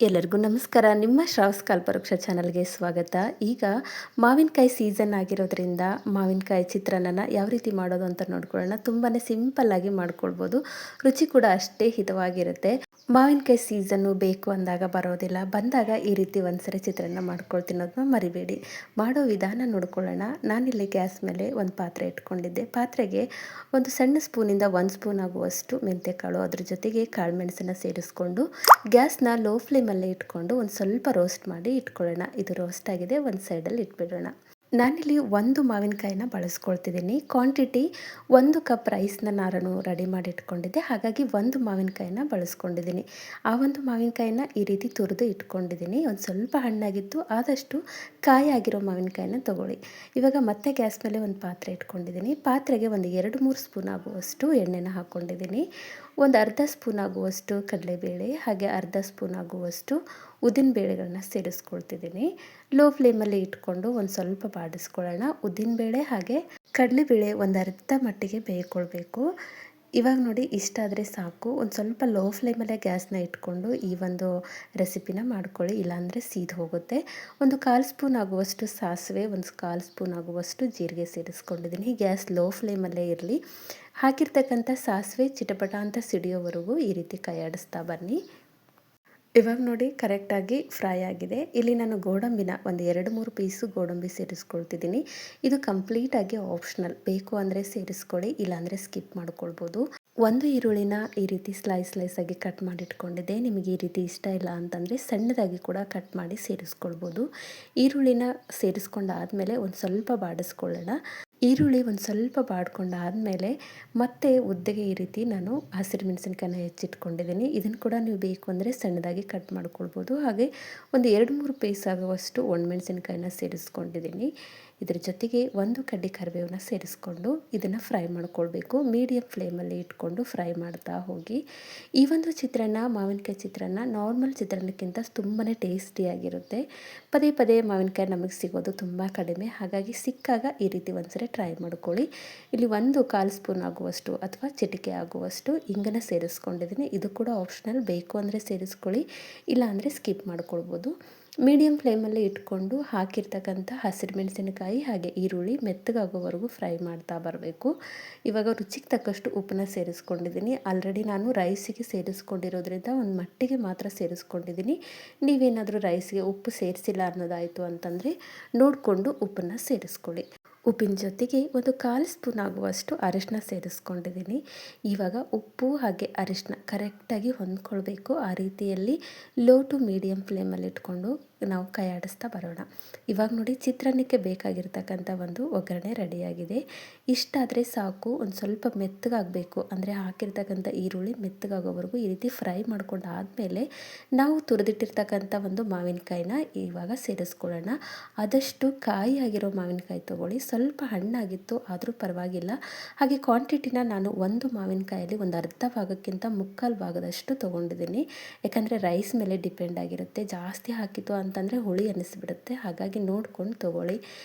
ಎಲ್ಲರಿಗೂ ನಮಸ್ಕಾರ. ನಿಮ್ಮ ಶ್ರಾವಸ್ ಕಲ್ಪವೃಕ್ಷ ಚಾನಲ್ಗೆ ಸ್ವಾಗತ. ಈಗ ಮಾವಿನಕಾಯಿ ಸೀಸನ್ ಆಗಿರೋದ್ರಿಂದ ಮಾವಿನಕಾಯಿ ಚಿತ್ರಾನ್ನ ಯಾವ ರೀತಿ ಮಾಡೋದು ಅಂತ ನೋಡ್ಕೊಳ್ಳೋಣ. ತುಂಬಾ ಸಿಂಪಲ್ಲಾಗಿ ಮಾಡ್ಕೊಳ್ಬೋದು. ರುಚಿ ಕೂಡ ಅಷ್ಟೇ ಹಿತವಾಗಿರುತ್ತೆ. ಮಾವಿನಕಾಯಿ ಸೀಸನ್ನು ಬೇಕು ಅಂದಾಗ ಬರೋದಿಲ್ಲ. ಬಂದಾಗ ಈ ರೀತಿ ಒಂದ್ಸರಿ ಚಿತ್ರಾನ್ನ ಮಾಡ್ಕೊಳ್ತಿನ್ನೋದನ್ನ ಮರಿಬೇಡಿ. ಮಾಡೋ ವಿಧಾನ ನೋಡ್ಕೊಳ್ಳೋಣ. ನಾನಿಲ್ಲಿ ಗ್ಯಾಸ್ ಮೇಲೆ ಒಂದು ಪಾತ್ರೆ ಇಟ್ಕೊಂಡಿದ್ದೆ. ಪಾತ್ರೆಗೆ ಒಂದು ಸಣ್ಣ ಸ್ಪೂನಿಂದ 1 ಸ್ಪೂನ್ ಆಗುವಷ್ಟು ಮೆಂತ್ಯಕಾಳು, ಅದ್ರ ಜೊತೆಗೆ ಕಾಳು ಮೆಣಸನ್ನು ಸೇರಿಸ್ಕೊಂಡು ಗ್ಯಾಸ್ನ ಲೋ ಫ್ಲೇಮಲ್ಲೇ ಇಟ್ಕೊಂಡು ಒಂದು ಸ್ವಲ್ಪ ರೋಸ್ಟ್ ಮಾಡಿ ಇಟ್ಕೊಳ್ಳೋಣ. ಇದು ರೋಸ್ಟ್ ಆಗಿದೆ, ಒಂದು ಸೈಡಲ್ಲಿ ಇಟ್ಬಿಡೋಣ. ನಾನಿಲ್ಲಿ ಒಂದು ಮಾವಿನಕಾಯಿನ ಬಳಸ್ಕೊಳ್ತಿದ್ದೀನಿ. ಕ್ವಾಂಟಿಟಿ 1 ಕಪ್ ರೈಸ್ನ ನಾನು ರೆಡಿ ಮಾಡಿ ಇಟ್ಕೊಂಡಿದ್ದೆ. ಹಾಗಾಗಿ ಒಂದು ಮಾವಿನಕಾಯಿನ ಬಳಸ್ಕೊಂಡಿದ್ದೀನಿ. ಆ ಒಂದು ಮಾವಿನಕಾಯಿನ ಈ ರೀತಿ ತುರಿದು ಇಟ್ಕೊಂಡಿದ್ದೀನಿ. ಒಂದು ಸ್ವಲ್ಪ ಹಣ್ಣಾಗಿತ್ತು, ಆದಷ್ಟು ಕಾಯಿ ಆಗಿರೋ ಮಾವಿನಕಾಯಿನ ತೊಗೊಳ್ಳಿ. ಇವಾಗ ಮತ್ತೆ ಗ್ಯಾಸ್ ಮೇಲೆ ಒಂದು ಪಾತ್ರೆ ಇಟ್ಕೊಂಡಿದ್ದೀನಿ. ಪಾತ್ರೆಗೆ ಒಂದು 2-3 ಸ್ಪೂನ್ ಆಗುವಷ್ಟು ಎಣ್ಣೆನ ಹಾಕ್ಕೊಂಡಿದ್ದೀನಿ. ಒಂದು ಅರ್ಧ ಸ್ಪೂನ್ ಆಗುವಷ್ಟು ಕಡಲೆಬೇಳೆ, ಹಾಗೆ ಅರ್ಧ ಸ್ಪೂನ್ ಆಗುವಷ್ಟು ಉದ್ದಿನ ಬೇಳೆಗಳನ್ನ ಸೇರಿಸ್ಕೊಳ್ತಿದ್ದೀನಿ. ಲೋ ಫ್ಲೇಮಲ್ಲಿ ಇಟ್ಕೊಂಡು ಒಂದು ಸ್ವಲ್ಪ ಬಾಡಿಸ್ಕೊಳ್ಳೋಣ. ಉದ್ದಿನಬೇಳೆ ಹಾಗೆ ಕಡಲೆಬೇಳೆ ಒಂದು ಅರ್ಧ ಮಟ್ಟಿಗೆ ಬೇಯ್ಕೊಳ್ಬೇಕು. ಇವಾಗ ನೋಡಿ, ಇಷ್ಟಾದರೆ ಸಾಕು. ಒಂದು ಸ್ವಲ್ಪ ಲೋ ಫ್ಲೇಮಲ್ಲೇ ಗ್ಯಾಸ್ನ ಇಟ್ಕೊಂಡು ಈ ಒಂದು ರೆಸಿಪಿನ ಮಾಡ್ಕೊಳ್ಳಿ, ಇಲ್ಲಾಂದರೆ ಸೀದು ಹೋಗುತ್ತೆ. ಒಂದು 1/4 ಸ್ಪೂನ್ ಆಗುವಷ್ಟು ಸಾಸಿವೆ, ಒಂದು 1/4 ಸ್ಪೂನ್ ಆಗುವಷ್ಟು ಜೀರಿಗೆ ಸೇರಿಸ್ಕೊಂಡಿದ್ದೀನಿ. ಗ್ಯಾಸ್ ಲೋ ಫ್ಲೇಮಲ್ಲೇ ಇರಲಿ. ಹಾಕಿರ್ತಕ್ಕಂಥ ಸಾಸಿವೆ ಚಿಟಪಟ ಅಂತ ಸಿಡಿಯೋವರೆಗೂ ಈ ರೀತಿ ಕೈ ಆಡಿಸ್ತಾ ಬನ್ನಿ. ಇವಾಗ ನೋಡಿ, ಕರೆಕ್ಟಾಗಿ ಫ್ರೈ ಆಗಿದೆ. ಇಲ್ಲಿ ನಾನು ಗೋಡಂಬಿನ ಒಂದು 2-3 ಪೀಸು ಗೋಡಂಬಿ ಸೇರಿಸ್ಕೊಳ್ತಿದ್ದೀನಿ. ಇದು ಕಂಪ್ಲೀಟಾಗಿ ಆಪ್ಷನಲ್. ಬೇಕು ಅಂದರೆ ಸೇರಿಸ್ಕೊಳ್ಳಿ, ಇಲ್ಲಾಂದರೆ ಸ್ಕಿಪ್ ಮಾಡ್ಕೊಳ್ಬೋದು. ಒಂದು ಈರುಳ್ಳಿನ ಈ ರೀತಿ ಸ್ಲೈಸ್ ಆಗಿ ಕಟ್ ಮಾಡಿ ಇಟ್ಕೊಂಡಿದ್ದೆ. ನಿಮಗೆ ಈ ರೀತಿ ಇಷ್ಟ ಇಲ್ಲ ಅಂತಂದರೆ ಸಣ್ಣದಾಗಿ ಕೂಡ ಕಟ್ ಮಾಡಿ ಸೇರಿಸ್ಕೊಳ್ಬೋದು. ಈರುಳ್ಳಿನ ಸೇರಿಸ್ಕೊಂಡಾದಮೇಲೆ ಒಂದು ಸ್ವಲ್ಪ ಬಾಡಿಸ್ಕೊಳ್ಳೋಣ. ಈರುಳ್ಳಿ ಒಂದು ಸ್ವಲ್ಪ ಬಾಡ್ಕೊಂಡಾದಮೇಲೆ ಮತ್ತೆ ಉದ್ದಗೆ ಈ ರೀತಿ ನಾನು ಹಸಿರು ಮೆಣಸಿನ್ಕಾಯಿನ ಹೆಚ್ಚಿಟ್ಕೊಂಡಿದ್ದೀನಿ. ಇದನ್ನು ಕೂಡ ನೀವು ಬೇಕು ಅಂದರೆ ಸಣ್ಣದಾಗಿ ಕಟ್ ಮಾಡ್ಕೊಳ್ಬೋದು. ಹಾಗೆ ಒಂದು 2-3 ಪೀಸ್ ಆಗುವಷ್ಟು ಒಣಮೆಣಸಿನ್ಕಾಯಿನ ಸೇರಿಸ್ಕೊಂಡಿದ್ದೀನಿ. ಇದರ ಜೊತೆಗೆ ಒಂದು ಕಡ್ಡಿ ಕರಿಬೇವನ್ನ ಸೇರಿಸ್ಕೊಂಡು ಇದನ್ನು ಫ್ರೈ ಮಾಡ್ಕೊಳ್ಬೇಕು. ಮೀಡಿಯಮ್ ಫ್ಲೇಮಲ್ಲಿ ಇಟ್ಕೊಂಡು ಫ್ರೈ ಮಾಡ್ತಾ ಹೋಗಿ. ಈ ಒಂದು ಚಿತ್ರಾನ್ನ, ಮಾವಿನಕಾಯಿ ಚಿತ್ರಾನ್ನ ನಾರ್ಮಲ್ ಚಿತ್ರಾನ್ನಕ್ಕಿಂತ ತುಂಬಾ ಟೇಸ್ಟಿಯಾಗಿರುತ್ತೆ. ಪದೇ ಪದೇ ಮಾವಿನಕಾಯಿ ನಮಗೆ ಸಿಗೋದು ತುಂಬ ಕಡಿಮೆ. ಹಾಗಾಗಿ ಸಿಕ್ಕಾಗ ಈ ರೀತಿ ಒಂದ್ಸರಿ ಟ್ರೈ ಮಾಡ್ಕೊಳ್ಳಿ. ಇಲ್ಲಿ 1/4 ಸ್ಪೂನ್ ಆಗುವಷ್ಟು ಅಥವಾ ಚಿಟಿಕೆ ಆಗುವಷ್ಟು ಇಂಗನ್ನ ಸೇರಿಸ್ಕೊಂಡಿದ್ದೀನಿ. ಇದು ಕೂಡ ಆಪ್ಷನಲ್. ಬೇಕು ಅಂದರೆ ಸೇರಿಸ್ಕೊಳ್ಳಿ, ಇಲ್ಲ ಅಂದರೆ ಸ್ಕಿಪ್ ಮಾಡ್ಕೊಳ್ಬೋದು. ಮೀಡಿಯಮ್ ಫ್ಲೇಮಲ್ಲಿ ಇಟ್ಕೊಂಡು ಹಾಕಿರ್ತಕ್ಕಂಥ ಹಸಿರು ಮೆಣಸಿನಕಾಯಿ ಹಾಗೆ ಈರುಳ್ಳಿ ಮೆತ್ತಗಾಗೋವರೆಗೂ ಫ್ರೈ ಮಾಡ್ತಾ ಬರಬೇಕು. ಇವಾಗ ರುಚಿಗೆ ತಕ್ಕಷ್ಟು ಉಪ್ಪನ್ನ ಸೇರಿಸ್ಕೊಂಡಿದ್ದೀನಿ. ಆಲ್ರೆಡಿ ನಾನು ರೈಸಿಗೆ ಸೇರಿಸ್ಕೊಂಡಿರೋದ್ರಿಂದ ಒಂದು ಮಟ್ಟಿಗೆ ಮಾತ್ರ ಸೇರಿಸ್ಕೊಂಡಿದ್ದೀನಿ. ನೀವೇನಾದರೂ ರೈಸ್ಗೆ ಉಪ್ಪು ಸೇರಿಸಿಲ್ಲ ಅನ್ನೋದಾಯಿತು ಅಂತಂದರೆ ನೋಡಿಕೊಂಡು ಉಪ್ಪನ್ನು ಸೇರಿಸ್ಕೊಳ್ಳಿ. ಉಪ್ಪಿನ ಜೊತೆಗೆ ಒಂದು 1/4 ಸ್ಪೂನ್ ಆಗುವಷ್ಟು ಅರಿಶಿನ ಸೇರಿಸ್ಕೊಂಡಿದ್ದೀನಿ. ಇವಾಗ ಉಪ್ಪು ಹಾಗೆ ಅರಿಶಿನ ಕರೆಕ್ಟಾಗಿ ಹೊಂದ್ಕೊಳ್ಬೇಕು. ಆ ರೀತಿಯಲ್ಲಿ ಲೋ ಟು ಮೀಡಿಯಮ್ ಫ್ಲೇಮಲ್ಲಿ ಇಟ್ಕೊಂಡು ನಾವು ಕೈ ಆಡಿಸ್ತಾ ಬರೋಣ. ಇವಾಗ ನೋಡಿ, ಚಿತ್ರಾನ್ನಕ್ಕೆ ಬೇಕಾಗಿರ್ತಕ್ಕಂಥ ಒಂದು ಒಗ್ಗರಣೆ ರೆಡಿಯಾಗಿದೆ. ಇಷ್ಟಾದರೆ ಸಾಕು. ಒಂದು ಸ್ವಲ್ಪ ಮೆತ್ತಗಾಗಬೇಕು, ಅಂದರೆ ಹಾಕಿರ್ತಕ್ಕಂಥ ಈರುಳ್ಳಿ ಮೆತ್ತಗಾಗೋವರೆಗೂ ಈ ರೀತಿ ಫ್ರೈ ಮಾಡ್ಕೊಂಡು ಆದಮೇಲೆ ನಾವು ತುರಿದಿಟ್ಟಿರ್ತಕ್ಕಂಥ ಒಂದು ಮಾವಿನಕಾಯಿನ ಇವಾಗ ಸೇರಿಸ್ಕೊಳ್ಳೋಣ. ಆದಷ್ಟು ಕಾಯಿ ಆಗಿರೋ ಮಾವಿನಕಾಯಿ ತೊಗೊಳ್ಳಿ. ಸ್ವಲ್ಪ ಹಣ್ಣಾಗಿತ್ತು ಆದರೂ ಪರವಾಗಿಲ್ಲ. ಹಾಗೆ ಕ್ವಾಂಟಿಟಿನ ನಾನು ಒಂದು ಮಾವಿನಕಾಯಲ್ಲಿ ಒಂದು ಅರ್ಧ ಭಾಗಕ್ಕಿಂತ 3/4 ಭಾಗದಷ್ಟು ತೊಗೊಂಡಿದ್ದೀನಿ. ಯಾಕಂದರೆ ರೈಸ್ ಮೇಲೆ ಡಿಪೆಂಡ್ ಆಗಿರುತ್ತೆ. ಜಾಸ್ತಿ ಹಾಕಿತ್ತು ಅಂತಂದರೆ ಹುಳಿ ಅನ್ನಿಸ್ಬಿಡುತ್ತೆ. ಹಾಗಾಗಿ ನೋಡ್ಕೊಂಡು ತೊಗೊಳ್ಳಿ.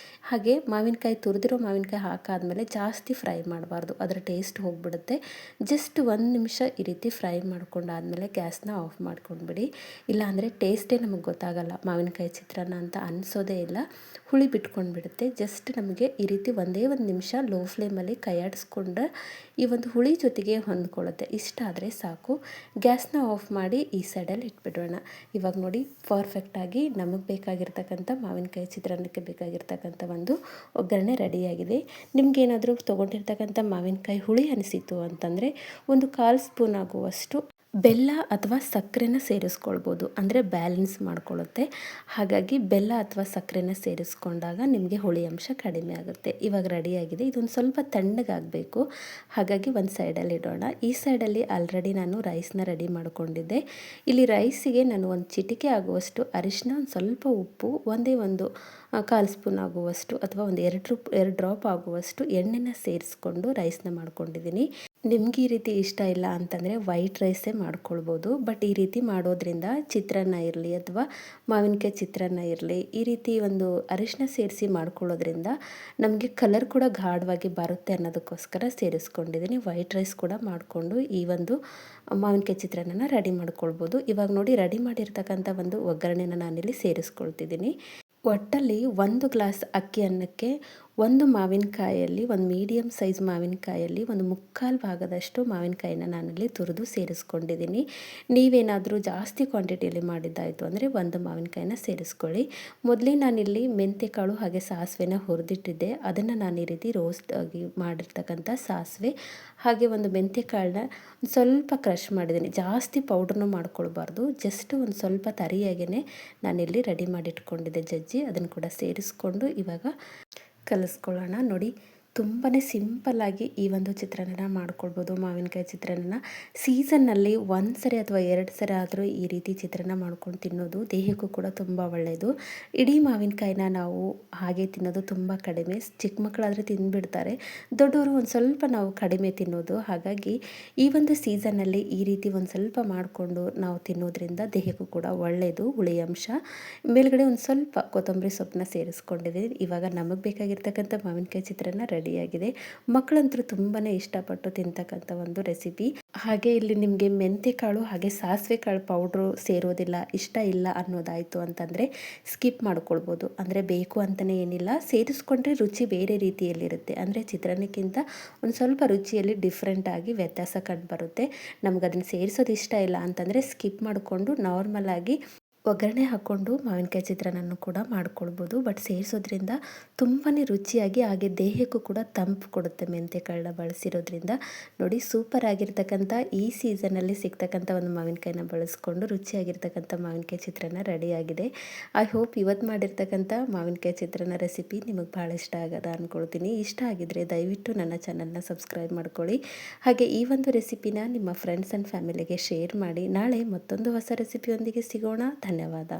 ಹಾಗೆ ಮಾವಿನಕಾಯಿ, ತುರಿದಿರೋ ಮಾವಿನಕಾಯಿ ಹಾಕಾದ್ಮೇಲೆ ಜಾಸ್ತಿ ಫ್ರೈ ಮಾಡಬಾರ್ದು, ಅದರ ಟೇಸ್ಟ್ ಹೋಗಿಬಿಡುತ್ತೆ. ಜಸ್ಟ್ 1 ನಿಮಿಷ ಈ ರೀತಿ ಫ್ರೈ ಮಾಡ್ಕೊಂಡಾದಮೇಲೆ ಗ್ಯಾಸ್ನ ಆಫ್ ಮಾಡ್ಕೊಂಡ್ಬಿಡಿ. ಇಲ್ಲಾಂದರೆ ಟೇಸ್ಟೇ ನಮಗೆ ಗೊತ್ತಾಗಲ್ಲ. ಮಾವಿನಕಾಯಿ ಚಿತ್ರಾನ್ನ ಅಂತ ಅನಿಸೋದೇ ಇಲ್ಲ, ಹುಳಿ ಬಿಟ್ಕೊಂಡ್ಬಿಡುತ್ತೆ. ಜಸ್ಟ್ ನಮಗೆ ಈ ರೀತಿ ಒಂದೇ 1 ನಿಮಿಷ ಲೋ ಫ್ಲೇಮಲ್ಲಿ ಕೈ ಆಡಿಸ್ಕೊಂಡ್ರೆ ಈ ಒಂದು ಹುಳಿ ಜೊತೆಗೆ ಹೊಂದ್ಕೊಳ್ಳುತ್ತೆ. ಇಷ್ಟ ಆದರೆ ಸಾಕು. ಗ್ಯಾಸ್ನ ಆಫ್ ಮಾಡಿ ಈ ಸೈಡಲ್ಲಿ ಇಟ್ಬಿಡೋಣ. ಇವಾಗ ನೋಡಿ, ಪರ್ಫೆಕ್ಟಾಗಿ ನಮಗೆ ಬೇಕಾಗಿರ್ತಕ್ಕಂಥ ಮಾವಿನಕಾಯಿ ಚಿತ್ರಾನ್ನಕ್ಕೆ ಬೇಕಾಗಿರ್ತಕ್ಕಂಥ ಒಂದು ಒಗ್ಗರಣೆ ರೆಡಿಯಾಗಿದೆ. ನಿಮಗೇನಾದರೂ ತೊಗೊಂಡಿರ್ತಕ್ಕಂಥ ಮಾವಿನಕಾಯಿ ಹುಳಿ ಅನಿಸಿತು ಅಂತಂದರೆ ಒಂದು 1/4 ಸ್ಪೂನ್ ಆಗುವಷ್ಟು ಬೆಲ್ಲ ಅಥವಾ ಸಕ್ಕರೆನ ಸೇರಿಸ್ಕೊಳ್ಬೋದು, ಅಂದರೆ ಬ್ಯಾಲೆನ್ಸ್ ಮಾಡ್ಕೊಳ್ಳುತ್ತೆ. ಹಾಗಾಗಿ ಬೆಲ್ಲ ಅಥವಾ ಸಕ್ಕರೆನ ಸೇರಿಸ್ಕೊಂಡಾಗ ನಿಮಗೆ ಹುಳಿ ಅಂಶ ಕಡಿಮೆ ಆಗುತ್ತೆ. ಇವಾಗ ರೆಡಿಯಾಗಿದೆ. ಇದೊಂದು ಸ್ವಲ್ಪ ತಣ್ಣಗಾಗಬೇಕು. ಹಾಗಾಗಿ ಒಂದು ಸೈಡಲ್ಲಿ ಇಡೋಣ. ಈ ಸೈಡಲ್ಲಿ ಆಲ್ರೆಡಿ ನಾನು ರೈಸ್ನ ರೆಡಿ ಮಾಡ್ಕೊಂಡಿದ್ದೆ. ಇಲ್ಲಿ ರೈಸಿಗೆ ನಾನು ಒಂದು ಚಿಟಿಕೆ ಆಗುವಷ್ಟು ಅರಿಶಿನ, ಒಂದು ಸ್ವಲ್ಪ ಉಪ್ಪು, ಒಂದೇ ಒಂದು 1/4 ಸ್ಪೂನ್ ಆಗುವಷ್ಟು ಅಥವಾ ಒಂದು 2 ಡ್ರಾಪ್ ಆಗುವಷ್ಟು ಎಣ್ಣೆನ ಸೇರಿಸ್ಕೊಂಡು ರೈಸ್ನ ಮಾಡ್ಕೊಂಡಿದ್ದೀನಿ. ನಿಮ್ಗೆ ಈ ರೀತಿ ಇಷ್ಟ ಇಲ್ಲ ಅಂತಂದರೆ ವೈಟ್ ರೈಸೇ ಮಾಡ್ಕೊಳ್ಬೋದು. ಬಟ್ ಈ ರೀತಿ ಮಾಡೋದ್ರಿಂದ ಚಿತ್ರಾನ್ನ ಇರಲಿ ಅಥವಾ ಮಾವಿನಕಾಯಿ ಚಿತ್ರಾನ್ನ ಇರಲಿ, ಈ ರೀತಿ ಒಂದು ಅರಿಶಿನ ಸೇರಿಸಿ ಮಾಡ್ಕೊಳ್ಳೋದ್ರಿಂದ ನಮಗೆ ಕಲರ್ ಕೂಡ ಗಾಢವಾಗಿ ಬರುತ್ತೆ ಅನ್ನೋದಕ್ಕೋಸ್ಕರ ಸೇರಿಸ್ಕೊಂಡಿದ್ದೀನಿ. ವೈಟ್ ರೈಸ್ ಕೂಡ ಮಾಡಿಕೊಂಡು ಈ ಒಂದು ಮಾವಿನಕಾಯಿ ಚಿತ್ರಾನ್ನನ ರೆಡಿ ಮಾಡ್ಕೊಳ್ಬೋದು. ಇವಾಗ ನೋಡಿ ರೆಡಿ ಮಾಡಿರ್ತಕ್ಕಂಥ ಒಂದು ಒಗ್ಗರಣೆನ ನಾನಿಲ್ಲಿ ಸೇರಿಸ್ಕೊಳ್ತಿದ್ದೀನಿ. ಒಟ್ಟಲ್ಲಿ 1 ಗ್ಲಾಸ್ ಅಕ್ಕಿ ಅನ್ನಕ್ಕೆ ಒಂದು ಮಾವಿನಕಾಯಲ್ಲಿ, ಒಂದು ಮೀಡಿಯಮ್ ಸೈಜ್ ಮಾವಿನಕಾಯಲ್ಲಿ ಒಂದು ಮುಕ್ಕಾಲು ಭಾಗದಷ್ಟು ಮಾವಿನಕಾಯಿನ ನಾನಲ್ಲಿ ತುರಿದು ಸೇರಿಸ್ಕೊಂಡಿದ್ದೀನಿ. ನೀವೇನಾದರೂ ಜಾಸ್ತಿ ಕ್ವಾಂಟಿಟಿಯಲ್ಲಿ ಮಾಡಿದ್ದಾಯಿತು ಅಂದರೆ ಒಂದು ಮಾವಿನಕಾಯಿನ ಸೇರಿಸ್ಕೊಳ್ಳಿ. ಮೊದಲೇ ನಾನಿಲ್ಲಿ ಮೆಂತ್ಯಕಾಳು ಹಾಗೆ ಸಾಸಿವೆನ ಹುರಿದಿಟ್ಟಿದ್ದೆ. ಅದನ್ನು ನಾನು ಈ ರೀತಿ ರೋಸ್ಟ್ ಆಗಿ ಮಾಡಿರ್ತಕ್ಕಂಥ ಸಾಸಿವೆ ಹಾಗೆ ಒಂದು ಮೆಂತ್ಯಕಾಳನ್ನ ಸ್ವಲ್ಪ ಕ್ರಷ್ ಮಾಡಿದ್ದೀನಿ. ಜಾಸ್ತಿ ಪೌಡ್ರನ್ನೂ ಮಾಡ್ಕೊಳ್ಬಾರ್ದು, ಜಸ್ಟ್ ಒಂದು ಸ್ವಲ್ಪ ತರಿಯಾಗೇ ನಾನಿಲ್ಲಿ ರೆಡಿ ಮಾಡಿಟ್ಕೊಂಡಿದ್ದೆ ಜಜ್ಜಿ. ಅದನ್ನು ಕೂಡ ಸೇರಿಸ್ಕೊಂಡು ಇವಾಗ ಕಲಿಸ್ಕೊಳ್ಳೋಣ. ನೋಡಿ ತುಂಬಾ ಸಿಂಪಲ್ಲಾಗಿ ಈ ಒಂದು ಚಿತ್ರಾನ್ನ ಮಾಡ್ಕೊಳ್ಬೋದು. ಮಾವಿನಕಾಯಿ ಚಿತ್ರಾನ್ನ ಸೀಸನ್ನಲ್ಲಿ 1 ಸರಿ ಅಥವಾ 2 ಸರಿ ಆದರೂ ಈ ರೀತಿ ಚಿತ್ರಾನ್ನ ಮಾಡ್ಕೊಂಡು ತಿನ್ನೋದು ದೇಹಕ್ಕೂ ಕೂಡ ತುಂಬ ಒಳ್ಳೆಯದು. ಇಡೀ ಮಾವಿನಕಾಯಿನ ನಾವು ಹಾಗೆ ತಿನ್ನೋದು ತುಂಬ ಕಡಿಮೆ. ಚಿಕ್ಕ ಮಕ್ಕಳಾದರೆ ತಿಂದುಬಿಡ್ತಾರೆ, ದೊಡ್ಡವರು ಒಂದು ಸ್ವಲ್ಪ ನಾವು ಕಡಿಮೆ ತಿನ್ನೋದು. ಹಾಗಾಗಿ ಈ ಒಂದು ಸೀಸನ್ನಲ್ಲಿ ಈ ರೀತಿ ಒಂದು ಸ್ವಲ್ಪ ಮಾಡಿಕೊಂಡು ನಾವು ತಿನ್ನೋದ್ರಿಂದ ದೇಹಕ್ಕೂ ಕೂಡ ಒಳ್ಳೆಯದು. ಹುಳಿ ಅಂಶ ಮೇಲ್ಗಡೆ ಒಂದು ಸ್ವಲ್ಪ ಕೊತ್ತಂಬರಿ ಸೊಪ್ಪನ್ನ ಸೇರಿಸ್ಕೊಂಡಿದ್ದೀನಿ. ಇವಾಗ ನಮಗೆ ಬೇಕಾಗಿರ್ತಕ್ಕಂಥ ಮಾವಿನಕಾಯಿ ಚಿತ್ರಾನ್ನ ರೆಡಿಯಾಗಿದೆ. ಮಕ್ಕಳಂತೂ ತುಂಬಾ ಇಷ್ಟಪಟ್ಟು ತಿಂತಕ್ಕಂಥ ಒಂದು ರೆಸಿಪಿ. ಹಾಗೆ ಇಲ್ಲಿ ನಿಮಗೆ ಮೆಂತ್ಯಕಾಳು ಹಾಗೆ ಸಾಸಿವೆ ಕಾಳು ಪೌಡ್ರು ಸೇರೋದಿಲ್ಲ, ಇಷ್ಟ ಇಲ್ಲ ಅನ್ನೋದಾಯಿತು ಅಂತಂದರೆ ಸ್ಕಿಪ್ ಮಾಡ್ಕೊಳ್ಬೋದು. ಅಂದರೆ ಬೇಕು ಅಂತಲೇ ಏನಿಲ್ಲ, ಸೇರಿಸ್ಕೊಂಡ್ರೆ ರುಚಿ ಬೇರೆ ರೀತಿಯಲ್ಲಿರುತ್ತೆ. ಅಂದರೆ ಚಿತ್ರಾನ್ನಕ್ಕಿಂತ ಒಂದು ಸ್ವಲ್ಪ ರುಚಿಯಲ್ಲಿ ಡಿಫ್ರೆಂಟಾಗಿ ವ್ಯತ್ಯಾಸ ಕಂಡುಬರುತ್ತೆ. ನಮ್ಗೆ ಅದನ್ನು ಸೇರಿಸೋದು ಇಷ್ಟ ಇಲ್ಲ ಅಂತಂದರೆ ಸ್ಕಿಪ್ ಮಾಡಿಕೊಂಡು ನಾರ್ಮಲಾಗಿ ಒಗ್ಗರಣೆ ಹಾಕ್ಕೊಂಡು ಮಾವಿನಕಾಯಿ ಚಿತ್ರಾನ್ನ ಕೂಡ ಮಾಡ್ಕೊಳ್ಬೋದು. ಬಟ್ ಸೇರಿಸೋದ್ರಿಂದ ತುಂಬಾ ರುಚಿಯಾಗಿ ಹಾಗೆ ದೇಹಕ್ಕೂ ಕೂಡ ತಂಪು ಕೊಡುತ್ತೆ ಮೆಂತ್ಯಕಾಳನ್ನ ಬಳಸಿರೋದ್ರಿಂದ. ನೋಡಿ ಸೂಪರ್ ಆಗಿರ್ತಕ್ಕಂಥ ಈ ಸೀಸನಲ್ಲಿ ಸಿಗ್ತಕ್ಕಂಥ ಒಂದು ಮಾವಿನಕಾಯಿನ ಬಳಸ್ಕೊಂಡು ರುಚಿಯಾಗಿರ್ತಕ್ಕಂಥ ಮಾವಿನಕಾಯಿ ಚಿತ್ರಾನ್ನ ರೆಡಿಯಾಗಿದೆ. ಐ ಹೋಪ್ ಇವತ್ತು ಮಾಡಿರ್ತಕ್ಕಂಥ ಮಾವಿನಕಾಯಿ ಚಿತ್ರಾನ್ನ ರೆಸಿಪಿ ನಿಮಗೆ ಭಾಳ ಇಷ್ಟ ಆಗದ ಅಂದ್ಕೊಳ್ತೀನಿ. ಇಷ್ಟ ಆಗಿದ್ದರೆ ದಯವಿಟ್ಟು ನನ್ನ ಚಾನಲ್ನ ಸಬ್ಸ್ಕ್ರೈಬ್ ಮಾಡ್ಕೊಳ್ಳಿ. ಹಾಗೆ ಈ ಒಂದು ರೆಸಿಪಿನ ನಿಮ್ಮ ಫ್ರೆಂಡ್ಸ್ ಆ್ಯಂಡ್ ಫ್ಯಾಮಿಲಿಗೆ ಶೇರ್ ಮಾಡಿ. ನಾಳೆ ಮತ್ತೊಂದು ಹೊಸ ರೆಸಿಪಿಯೊಂದಿಗೆ ಸಿಗೋಣ. ಧನ್ಯವಾದ.